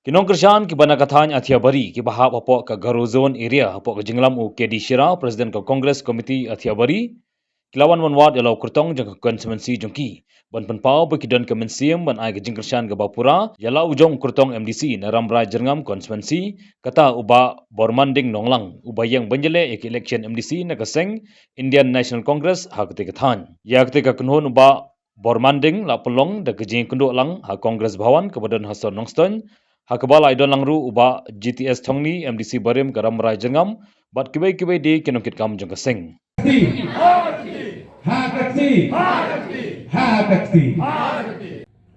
Kinong Krisyan kibana kathan athia bari kibahap hapo ka Garo Zone area hapo ka jinglam u KD Shira President ka Congress Committee athia bari kilawan wanwat yalau kurtong jang constituency jongki ban penpau bekidon ka mensiam ban ai ka jing Krisyan ka Bapura yalau jong kurtong MDC na Ramrai Jerngam constituency kata uba Bormanding Nonglang ubayang banjele ek election MDC na kaseng Indian National Congress ha kete kathan ya kete ka kunhon uba Bormanding la pelong da kejing kunduk lang ha Congress Bhawan kebadan Hasan Nongston Hakabal aidon langru uba GTS Thongni MDC Barim Garam Rai Jengam bat kibai di kinokit kam jong kaseng.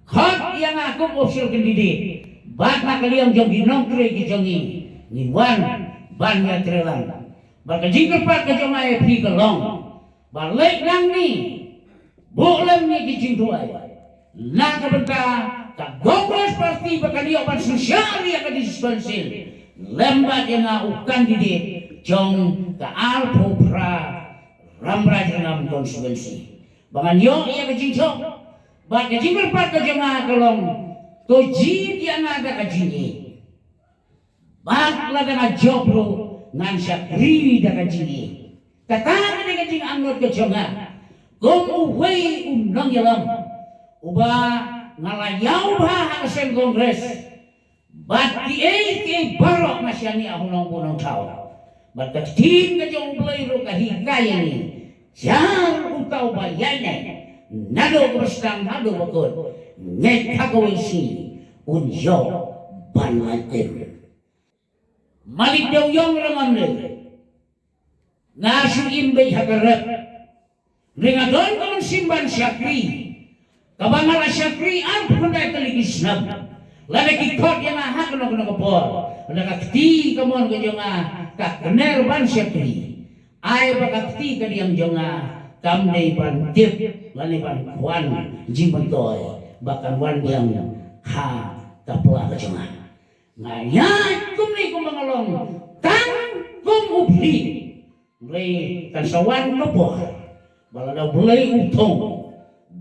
Hak yang aku usul kendidi bat nak kalian jong ginong tre ki jongi ni wan ban ya trelang bat ka jingkel pat ka jong ai phi ka long ba lek nang ni bolem ni ki jing tuai la ka benta ka Congress Party bakaliyo ban sosyali ka dispensil lembat yang ukan didi jong ka alpo pra Ramrai Jerngam constituency bangan yo ya ka jing chong ba ka jing pat ka jong ka long to ji dia ada ka jing ba la da jobro ngan syakri da ka jing kata ka jing angot ka jong gom uwei unang yalam uba ngalayau bah hasil kongres bat di barok masyani ahunong punong tao bat katin ka jong belairu kahikaya ni jar utau bayane nado berstang nado bakot net kagawisi unyo banwatim malik daw yung ramamne nasu imbay hagarap ringadon kaman simban syakri kabangal syakri ang punday taligisnab lada kikot yang ahak no kapor lada kakti kamon ko yung kakner ban syakri ay bakakti ka diyang yung kamday ban tip lani ban kwan jimbantoy bakan wan diyang ha kapla ka yung ngayon kumni kumangalong tang kumubli mulai kansawan kapor balada mulai utong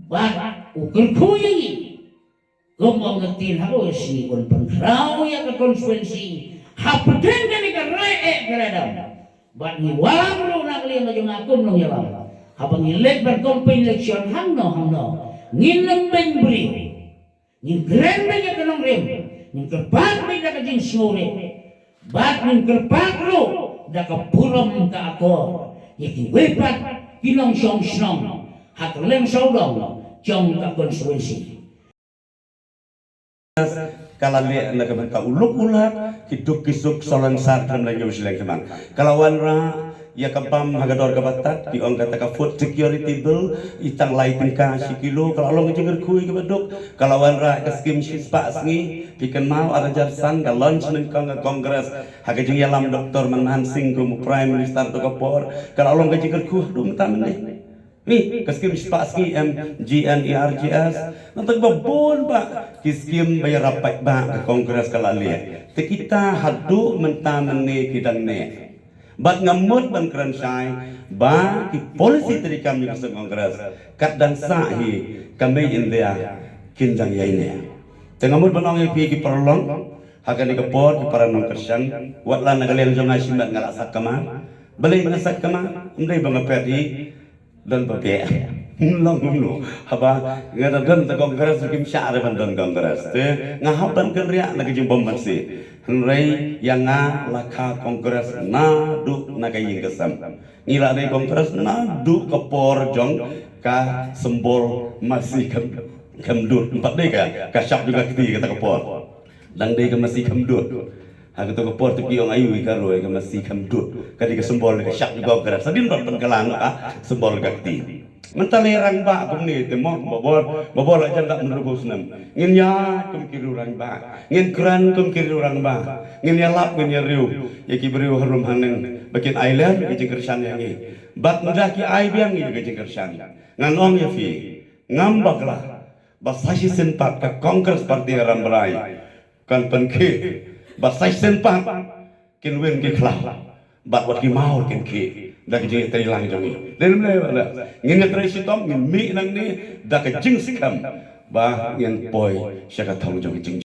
bat ukur kuyi gomong ngetin harus si un pengrau ya ke konstituensi hapden ni ka rae gradam bat ni walang ro nak liang jong akun nong yalam habang ilek ber campaign election hangno ngilem ben bri ni grand ben ya kanong rem ni kerpat ben ka jing sore bat ni kerpat ro da ka purom ka ako yaki wepat kinong song hatleng saudong jong ka konstituensi kalali na ka uluk ulat hidup kisuk solan sar dalam lagi usilang teman kalawan ra ya kapam hagador kabatat di ong kata ka food security bill itang laitin ka sikilo kalau long jenger kui ka baduk kalawan ra ka skim sispa sngi pikan mau ada jarsan ka launch nang ka kongres haga jeng yalam doktor manhan sing kum prime minister to kapor kalau long ka jenger ku dum tamen ni kaskim spaski MGNERGS nantag babon ba kiskim bayar rapat ba ke kongres kalali te kita hadu mentamen ni kidang ne bat ngamut ban kransai ba ki polisi tadi kami ke kongres kat dan sahi kami India kinjang yaine te ngamut banong pi ki perlong hakan ke pot ki paranong kersan watla nagalian jonga simat ngala sakama balai ngasak kama umdai bangapedi dan pakai long dulu apa ngada dan te kongres kim syar ban dan kongres te ngahapan kan ria lagi jumbom masih henrei yang laka kongres na du na kayin kesam ngira dei kongres na du kepor jong ka sembol masih kemdut empat dei ka syap juga kiti kata kepor dan dei ka masih kemdut aku tu kepor tu kiong ayu ikaro ka masih kemdut kadi ka sembol ka syap juga kongres sadin ban kelang sembol kakti mentalirang ba kumni temo bobol aja tak menerus nem ngin ya kum kirurang ba ngin kran kum kirurang ba ngin ya lap ngin ya riu ya ki beriu harum haneng bakin island ki jengkersan yang ni bat mudah ki ai biang ni ki jengkersan ngan ong ya fi ngambaklah basasi senpat ka kongres parti Ramrai kan penki basasi senpat kin wen ki khla bat wat ki mau kin ki dak jing tei lang jong ni den le wala ngin trai sitom ngin mi nang ni dak jing sikam ba ngin poi syaka thong jong jing